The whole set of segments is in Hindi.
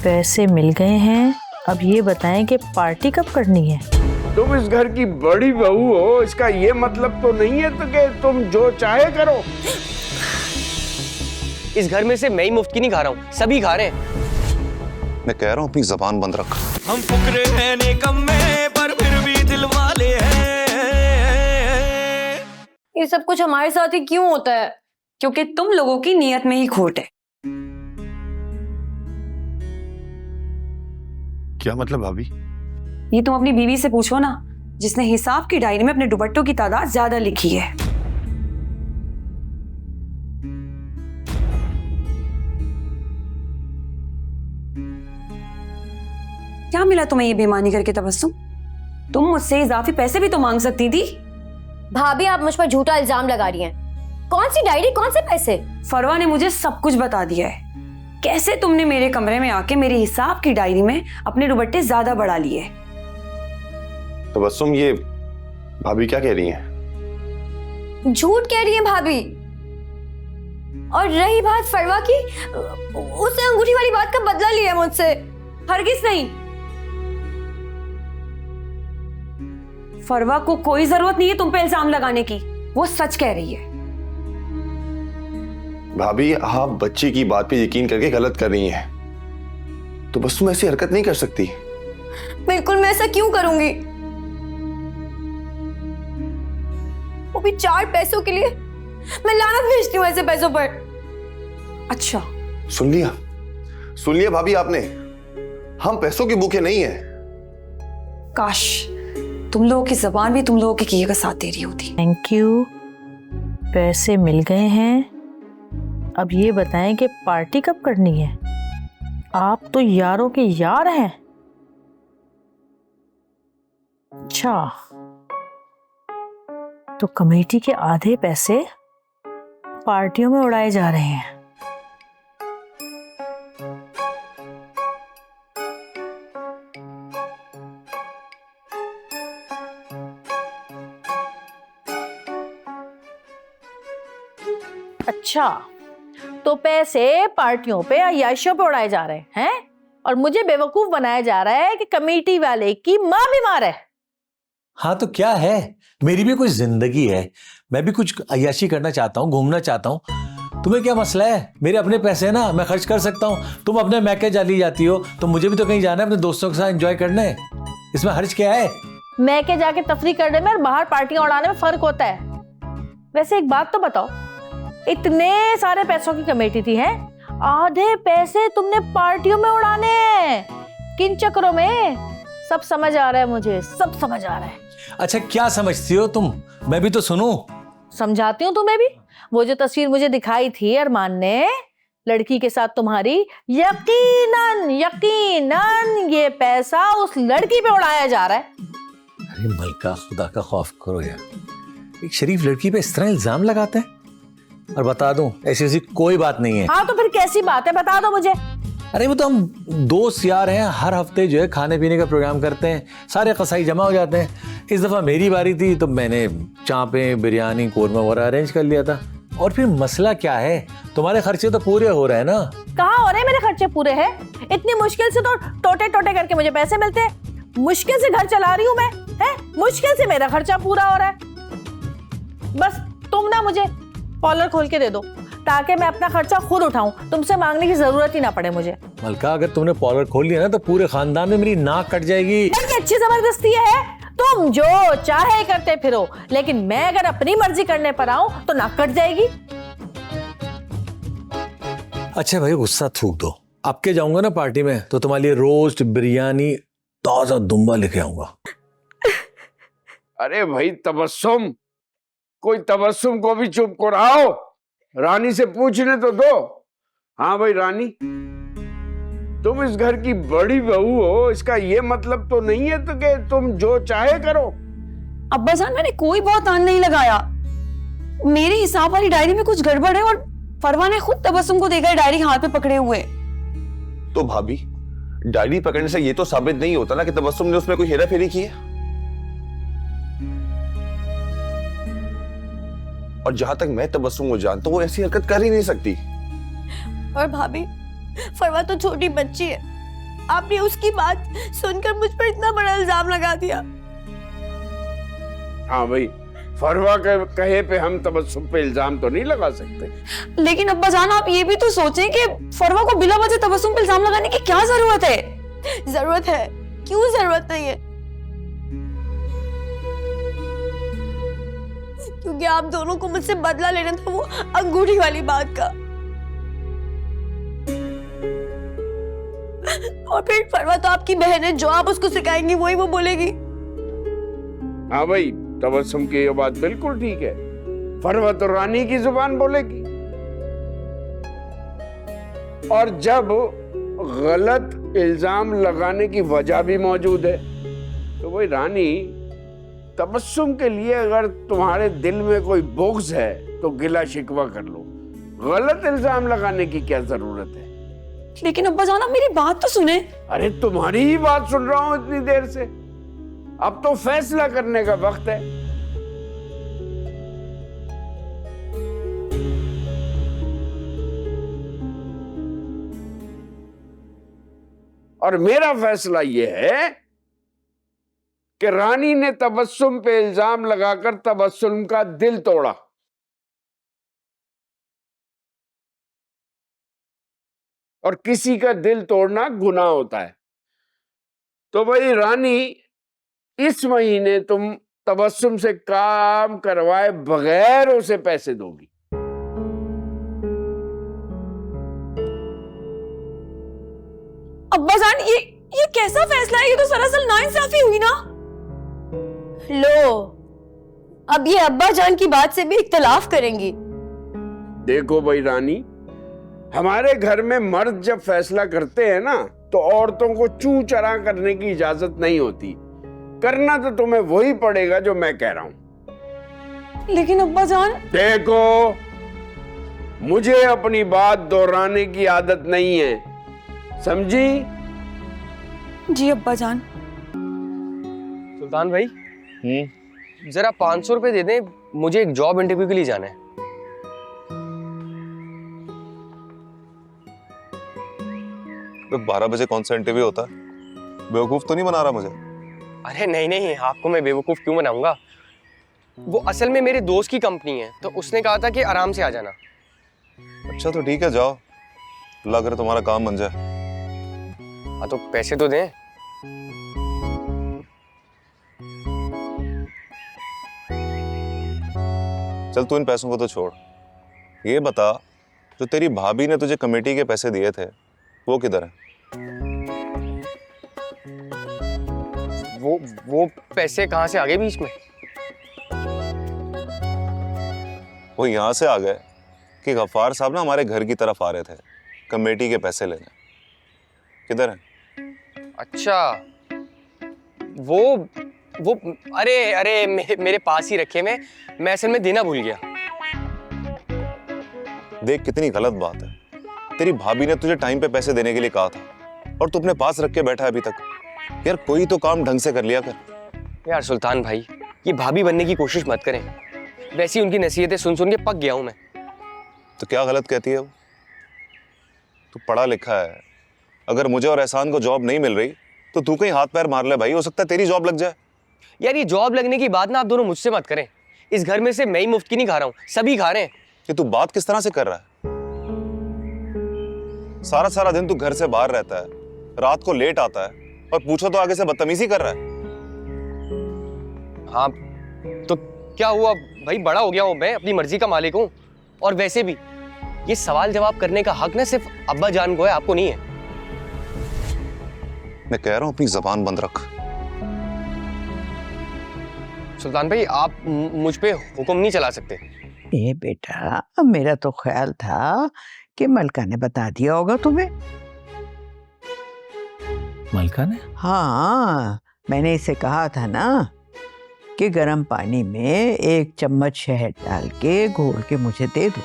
पैसे मिल गए हैं, अब ये बताएं कि पार्टी कब करनी है। तुम इस घर की बड़ी बहू हो, इसका ये मतलब तो नहीं है तो कि तुम जो चाहे करो। इस घर में से मैं ही मुफ्त की नहीं खा रहा हूँ, सभी खा रहे हैं। मैं कह रहा हूँ अपनी जबान बंद रख। हम फुकरे हैं निकम्मे पर फिर भी दिल वाले हैं। ये सब कुछ हमारे साथ ही क्यों होता है? क्योंकि तुम लोगों की नीयत में ही खोट है। क्या मतलब भाभी? ये तुम अपनी बीवी से पूछो ना, जिसने हिसाब की डायरी में अपने दुपट्टों की तादाद ज्यादा लिखी है। क्या मिला तुम्हें ये बेईमानी करके तबस्सुम? तुम मुझसे इजाफी पैसे भी तो मांग सकती थी। भाभी आप मुझ पर झूठा इल्जाम लगा रही हैं। कौन सी डायरी, कौन से पैसे? फरवा ने मुझे सब कुछ बता दिया है। कैसे तुमने मेरे कमरे में आके मेरे हिसाब की डायरी में अपने दुपट्टे ज्यादा बढ़ा लिए। तबस्सुम, ये भाभी क्या कह रही हैं? झूठ कह रही हैं भाभी। और रही बात फरवा की, उसने अंगूठी वाली बात का बदला लिया मुझसे। हरगिज नहीं। फरवा को कोई जरूरत नहीं है तुम पे इल्जाम लगाने की, वो सच कह रही है। भाभी, आप बच्ची की बात पे यकीन करके गलत कर रही हैं। तो बस तुम ऐसी हरकत नहीं कर सकती। बिल्कुल, मैं ऐसा क्यों करूंगी? वो भी 4 पैसों के लिए। मैं लानत भेजती हूँ ऐसे पैसों पर। अच्छा, सुन लिया भाभी आपने। हम पैसों के भूखे नहीं हैं। काश तुम लोगों की जबान भी तुम लोगों के किए का साथ दे रही होती। थैंक यू, पैसे मिल गए हैं, अब ये बताएं कि पार्टी कब करनी है। आप तो यारों के यार हैं। अच्छा, तो कमेटी के आधे पैसे पार्टियों में उड़ाए जा रहे हैं। अच्छा, तो पैसे पार्टियों पे, अय्याशियों पे उड़ाए जा रहे हैं और मुझे बेवकूफ बनाया जा रहा है कि कमेटी वाले की मां बीमार है। हाँ तो क्या है, मेरी भी कोई जिंदगी है, मैं भी कुछ अय्याशी करना चाहता हूँ, घूमना चाहता हूँ। तुम्हें क्या मसला है? मेरे अपने पैसे हैं ना, मैं खर्च कर सकता हूँ। तुम अपने मैके चली जाती हो तो मुझे भी तो कहीं जाना है, अपने दोस्तों के साथ एंजॉय करना है। इसमें हर्ज क्या है? मैके जाके तफरी करने में और बाहर पार्टियां उड़ाने में फर्क होता है। वैसे एक बात तो बताओ, इतने सारे पैसों की कमेटी थी, है आधे पैसे तुमने पार्टियों में उड़ाने हैं। किन चक्करों में? सब समझ आ रहा है मुझे, सब समझ आ रहा है। अच्छा, क्या समझती हो तुम? मैं भी तो सुनूं। समझाती हूँ तुम्हें भी। वो जो तस्वीर मुझे दिखाई थी अरमान ने लड़की के साथ तुम्हारी, यकीनन ये पैसा उस लड़की पे उड़ाया जा रहा है। अरे मलका, खुदा का खौफ करो यार, एक शरीफ लड़की पे इस तरह इल्जाम लगाते हैं। और बता दूं, ऐसी कोई बात नहीं है। हाँ तो फिर कैसी बात है, बता दो मुझे। अरे वो तो हम दोस्त यार हैं, हर हफ्ते जो है खाने पीने का प्रोग्राम करते हैं, सारे कसाई जमा हो जाते हैं। इस दफा मेरी बारी थी तो मैंने चांपें, बिरयानी, कोरमा वगैरह अरेंज कर लिया था। और फिर मसला क्या है, तुम्हारे खर्चे तो पूरे हो रहे हैं ना। कहाँ हो रहे हैं मेरे खर्चे पूरे हैं? इतनी मुश्किल से तो टोटे टोटे करके मुझे पैसे मिलते हैं। मुश्किल से घर चला रही हूँ मैं, है मुश्किल से मेरा खर्चा पूरा हो रहा है। बस तुम ना मुझे पार्लर खोल के दे दो ताकि मैं अपना खर्चा खुद उठाऊं, तुमसे मांगने की जरूरत ही ना पड़े मुझे। मलका, अगर तुमने पार्लर खोल लिया ना तो पूरे खानदान में मेरी नाक कट जाएगी। अच्छी जबरदस्ती है, तुम जो चाहे करते फिरो, लेकिन मैं अगर अपनी मर्जी करने पर आऊं तो नाक कट जाएगी। अच्छा भाई, गुस्सा थूक दो। अब के जाऊंगा ना पार्टी में तो तुम्हारे लिए रोस्ट, बिरयानी, ताजा दुम्बा लेके आऊंगा। अरे भाई तबस्सुम, कोई तबस्सुम को भी चुप कराओ। रानी से पूछने तो दो। हाँ भाई रानी, तुम इस घर की बड़ी बहू हो, इसका ये मतलब तो नहीं है तो कि तुम जो चाहे करो। अब्बा जान, मैंने कोई बहुत आन नहीं लगाया। मेरे हिसाब वाली डायरी में कुछ गड़बड़ है और फरवा ने खुद तबस्सुम को देखा है डायरी हाथ में पकड़े हुए। तो भाभी, डायरी पकड़ने से ये तो साबित नहीं होता ना कि तबस्सुम ने उसमें कोई हेरा फेरी की है। और जहां तक मैं तबस्सुम को जानता हूं, वो ऐसी हरकत कर ही नहीं सकती। और भाभी, फरवा तो छोटी बच्ची है, आपने उसकी बात सुनकर मुझ पर इतना बड़ा इल्जाम लगा दिया। हाँ भाई, फरवा के कहे पे हम तबस्सुम पे इल्जाम तो नहीं लगा सकते। लेकिन अब्बा जान आप ये भी तो सोचें कि फरवा को बिला वजह तबस्सुम पे इल्जाम लगाने की क्या जरूरत है? जरूरत है? क्यों जरूरत नहीं है? क्योंकि आप दोनों को मुझसे बदला लेना था वो अंगूठी वाली बात का। और फिर फरवा तो आपकी बहन है, जो आप उसको सिखाएंगी वही वो बोलेगी। हाँ भाई, तबस्सुम की ये बात बिल्कुल ठीक है। फरवा तो रानी की जुबान बोलेगी। और जब गलत इल्जाम लगाने की वजह भी मौजूद है तो भाई रानी, तबस्सुम के लिए अगर तुम्हारे दिल में कोई बुग़्ज़ है तो गिला शिकवा कर लो। गलत इल्जाम लगाने की क्या जरूरत है? लेकिन अब्बा जान आप मेरी बात तो सुने। अरे तुम्हारी ही बात सुन रहा हूं इतनी देर से। अब तो फैसला करने का वक्त है। और मेरा फैसला यह है कि रानी ने तबस्सुम पे इल्जाम लगाकर तबस्सुम का दिल तोड़ा। और किसी का दिल तोड़ना गुनाह होता है। तो भाई रानी, इस महीने तुम तबस्सुम से काम करवाए बगैर उसे पैसे दोगी। अब्बा जान ये कैसा फैसला है? ये तो सरासर नाइंसाफी हुई ना। लो, अब ये अब्बा जान की बात से भी इख्तिलाफ करेंगी। देखो भाई रानी, हमारे घर में मर्द जब फैसला करते हैं ना तो औरतों को चू चरा करने की इजाजत नहीं होती। करना तो तुम्हें वही पड़ेगा जो मैं कह रहा हूं। लेकिन अब्बा जान, देखो, मुझे अपनी बात दोहराने की आदत नहीं है, समझी? जी अब्बा जान। सुल्तान भाई, जरा 500 रुपए दे दें, मुझे एक जॉब इंटरव्यू के लिए जाना है। तो 12 बजे कौन सा इंटरव्यू होता है? बेवकूफ तो नहीं बना रहा मुझे? अरे नहीं नहीं, आपको मैं बेवकूफ क्यों बनाऊंगा? वो असल में मेरे दोस्त की कंपनी है, तो उसने कहा था कि आराम से आ जाना। अच्छा तो ठीक है, जाओ, अल्लाह करे तुम्हारा काम बन जाए। हाँ तो पैसे तो दें। चल तू इन पैसों को तो छोड़, ये बता, जो तेरी भाभी ने तुझे कमेटी के पैसे दिए थे वो किधर है? वो पैसे कहाँ से आ गए बीच में? वो यहाँ से आ गए कि गफ्फार साहब ना हमारे घर की तरफ आ रहे थे कमेटी के पैसे लेने। किधर है? अच्छा, वो अरे मेरे पास ही रखे मैं असल में देना भूल गया। देख कितनी गलत बात है, तेरी भाभी ने तुझे टाइम पे पैसे देने के लिए कहा था और तू अपने पास रख के बैठा है अभी तक। यार कोई तो काम ढंग से कर लिया कर। यार सुल्तान भाई, ये भाभी बनने की कोशिश मत करें। वैसी उनकी नसीहतें सुन सुन के पक गया हूं मैं। तो क्या गलत कहती है वो? तू पढ़ा लिखा है, अगर मुझे और एहसान को जॉब नहीं मिल रही तो तू कहीं हाथ पैर मार ले भाई, हो सकता है तेरी जॉब लग जाए। यार ये जॉब लगने की बात ना आप दोनों मुझसे मत करें। इस घर में से मैं ही मुफ्त की नहीं खा रहा हूँ, सभी खा रहे हैं। कि तू बात किस तरह से कर रहा है? सारा सारा दिन तू घर से बाहर रहता है, रात को लेट आता है और पूछो तो आगे से बदतमीजी कर रहा है। हाँ तो क्या हुआ भाई, बड़ा हो गया हूँ मैं, अपनी मर्जी का मालिक हूँ। और वैसे भी ये सवाल जवाब करने का हक ना सिर्फ अब्बा जान को है, आपको नहीं है। मैं कह रहा हूँ अपनी जबान बंद रख। सुल्तान भाई, आप मुझ पे हुक्म नहीं चला सकते। ए बेटा, मेरा तो ख्याल था कि मलका ने बता दिया होगा तुम्हें। मलका ने? हाँ, मैंने इसे कहा था ना कि गर्म पानी में 1 चम्मच शहद डाल के घोल के मुझे दे दो।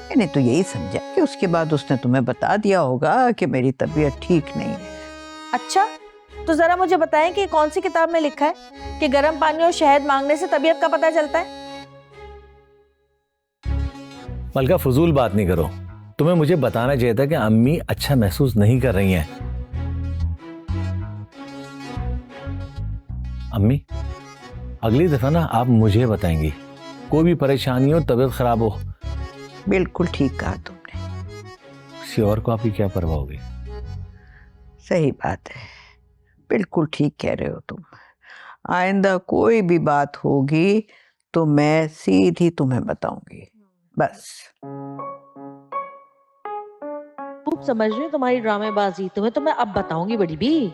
मैंने तो यही समझा कि उसके बाद उसने तुम्हें बता दिया होगा कि मेरी तबीयत ठीक नहीं है। अच्छा, तो जरा मुझे बताएं कि कौन सी किताब में लिखा है कि गर्म पानी और शहद मांगने से तबीयत का पता चलता है? मलका फजूल बात नहीं करो, तुम्हें मुझे बताना चाहिए था कि अम्मी अच्छा महसूस नहीं कर रही हैं। अम्मी, अगली दफा ना आप मुझे बताएंगी, कोई भी परेशानी हो, तबीयत खराब हो। बिल्कुल ठीक कहा तुमने, किसी और को आपकी क्या परवाह होगी। सही बात है, बिल्कुल ठीक कह रहे हो तुम। आइंदा कोई भी बात होगी तो मैं सीधी तुम्हें बताऊंगी, बस। खूब समझ रही हूँ तुम्हारी ड्रामेबाजी, तुम्हें तो मैं अब बताऊंगी बड़ी भी।